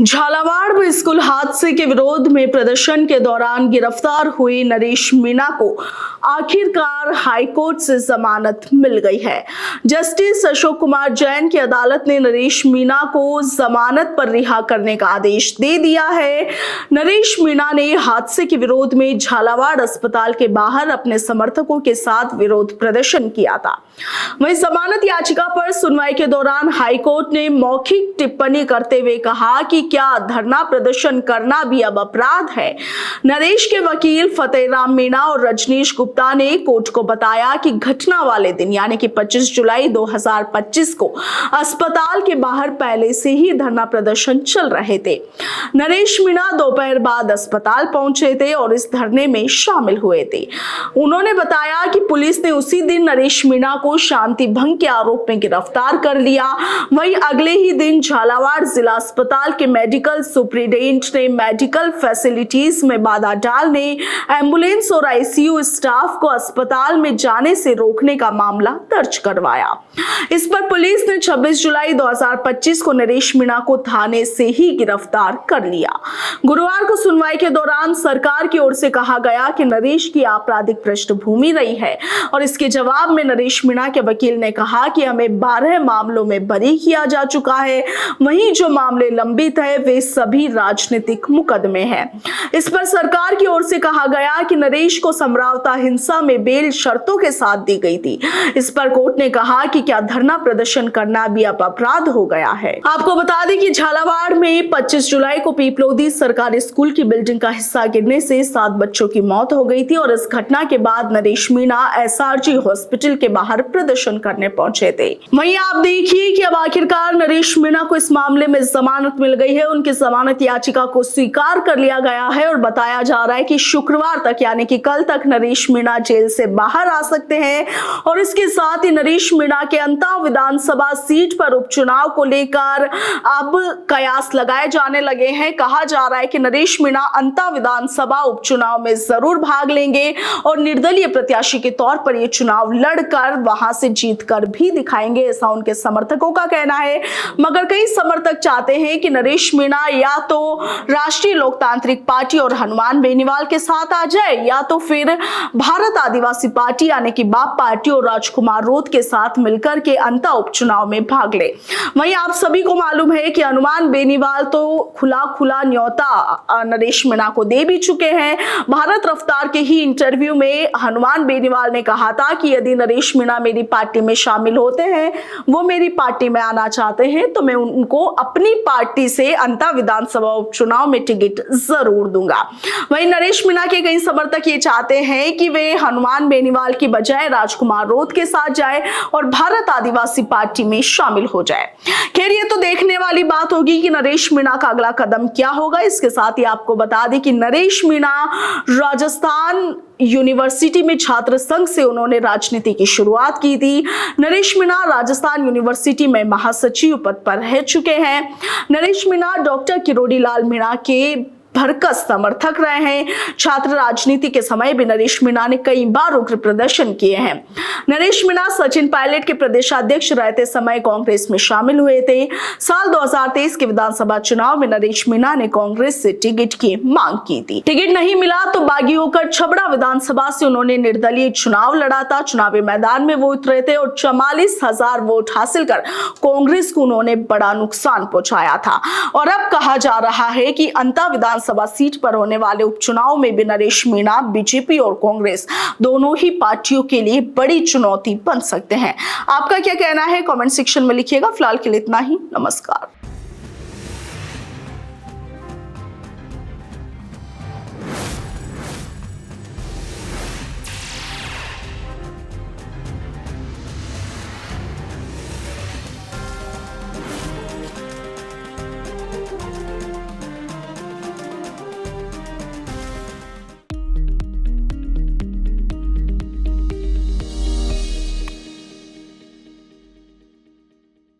झालावाड़ में स्कूल हादसे के विरोध में प्रदर्शन के दौरान गिरफ्तार हुए नरेश मीणा को आखिरकार हाईकोर्ट से जमानत मिल गई है। जस्टिस अशोक कुमार जैन की अदालत ने नरेश मीणा को जमानत पर रिहा करने का आदेश दे दिया है। नरेश मीणा ने हादसे के विरोध में झालावाड़ अस्पताल के बाहर अपने समर्थकों के साथ विरोध प्रदर्शन किया था। वहीं जमानत याचिका पर सुनवाई के दौरान हाईकोर्ट ने मौखिक टिप्पणी करते हुए कहा कि क्या धरना प्रदर्शन करना भी अब अपराध है। नरेश के वकील फतेहराम मीणा और रजनीश गुप्ता ने कोर्ट को बताया कि घटना वाले दिन यानी कि 25 जुलाई 2025 को अस्पताल के बाहर पहले से ही धरना प्रदर्शन चल रहे थे। नरेश मीणा दोपहर बाद अस्पताल पहुंचे थे और इस धरने में शामिल हुए थे। उन्होंने बताया कि पुलिस ने उसी दिन नरेश मीणा को शांति भंग के आरोप में गिरफ्तार कर लिया। वहीं अगले ही दिन झालावाड़ जिला अस्पताल के मेडिकल सुपरिटेंडेंट ने मेडिकल फैसिलिटीज में बाधा डालने, एम्बुलेंस और आईसीयू स्टाफ को अस्पताल में जाने से रोकने का मामला दर्ज करवाया। इस पर पुलिस ने 26 जुलाई 2025 को नरेश मीणा को थाने से ही गिरफ्तार कर लिया। गुरुवार को सुनवाई के दौरान सरकार की ओर से कहा गया कि नरेश की आपराधिक पृष्ठभूमि रही है और इसके जवाब में नरेश मीणा के वकील ने कहा कि हमें 12 मामलों में बरी किया जा चुका है। वहीं जो मामले लंबित है वे सभी राजनीतिक मुकदमे हैं। इस पर सरकार की ओर से कहा गया कि नरेश को समझौता हिंसा में बेल शर्तों के साथ दी गई थी। इस पर कोर्ट ने कहा कि क्या धरना प्रदर्शन करना भी अब अपराध हो गया है। आपको बता दें कि झालावाड़ में 25 जुलाई को पीपलोदी सरकारी स्कूल की बिल्डिंग का हिस्सा गिरने से 7 बच्चों की मौत हो गई थी और इस घटना के बाद नरेश मीणा एसआरजी हॉस्पिटल के बाहर प्रदर्शन करने पहुंचे थे। वहीं आप देखिए कि अब आखिरकार नरेश मीणा को इस मामले में जमानत मिल गई है। उनकी जमानत याचिका को स्वीकार कर लिया गया है और बताया जा रहा है कि शुक्रवार तक यानी कि कल तक नरेश मीणा जेल से बाहर आ सकते हैं। और इसके साथ ही नरेश मीणा के अंता विधानसभा सीट पर उपचुनाव को लेकर अब कयास लगाए जाने लगे हैं। कहा जा रहा है कि नरेश मीणा अंता विधानसभा उपचुनाव में जरूर भाग लेंगे और निर्दलीय प्रत्याशी के तौर पर यह चुनाव लड़कर वहां से जीतकर भी दिखाएंगे, ऐसा उनके समर्थकों का कहना है। मगर कई समर्थक चाहते हैं कि नरेश मीणा या तो राष्ट्रीय लोकतांत्रिक पार्टी और हनुमान बेनीवाल के साथ आ जाए या तो फिर भारत आदिवासी पार्टी यानी कि बाप पार्टी और राजकुमार रोध के साथ मिलकर के अंता उपचुनाव में भाग ले। वहीं आप सभी को मालूम है कि हनुमान बेनीवाल तो खुला न्योता नरेश मीणा को दे भी चुके हैं। भारत रफ्तार के ही इंटरव्यू में हनुमान बेनीवाल ने कहा था कि यदि नरेश मीणा मेरी पार्टी में शामिल होते हैं, वो मेरी पार्टी में आना चाहते हैं तो मैं उनको अपनी पार्टी से अंता विधानसभा उपचुनाव में टिकट जरूर दूंगा। वहीं नरेश मीणा के कई समर्थक ये चाहते हैं कि वे हनुमान बेनीवाल की बजाय राजकुमार रोध के साथ जाए और भारत आदिवासी पार्टी में शामिल हो जाए। खैर ये तो देखने वाली बात होगी कि नरेश मीणा का अगला कदम क्या होगा। इसके साथ ही आपको बता दें कि नरेश मीणा राजस्थान यूनिवर्सिटी में छात्र संघ से उन्होंने राजनीति की शुरुआत की थी। नरेश मीणा राजस्थान यूनिवर्सिटी में महासचिव पद पर रह चुके हैं। नरेश मीणा डॉक्टर किरोड़ी लाल मीणा के भरकस समर्थक रहे हैं। छात्र राजनीति के समय भी नरेश मीणा ने कई बार उग्र प्रदर्शन किए हैं। नरेश मीणा सचिन पायलट के प्रदेशाध्यक्ष रहते समय कांग्रेस में शामिल हुए थे। साल 2023 के विधानसभा चुनाव में नरेश मीणा ने कांग्रेस से टिकट की मांग की थी। टिकट नहीं मिला तो बागी होकर छबड़ा विधानसभा से उन्होंने निर्दलीय चुनाव लड़ा था। चुनावी मैदान में वो उतरे थे और 44,000 वोट हासिल कर कांग्रेस को उन्होंने बड़ा नुकसान पहुंचाया था। और अब कहा जा रहा है कि अंता विधानसभा सीट पर होने वाले उपचुनाव में भी नरेश मीणा बीजेपी और कांग्रेस दोनों ही पार्टियों के लिए बड़ी चुनौती बन सकते हैं। आपका क्या कहना है कमेंट सेक्शन में लिखिएगा। फिलहाल के लिए इतना ही। नमस्कार।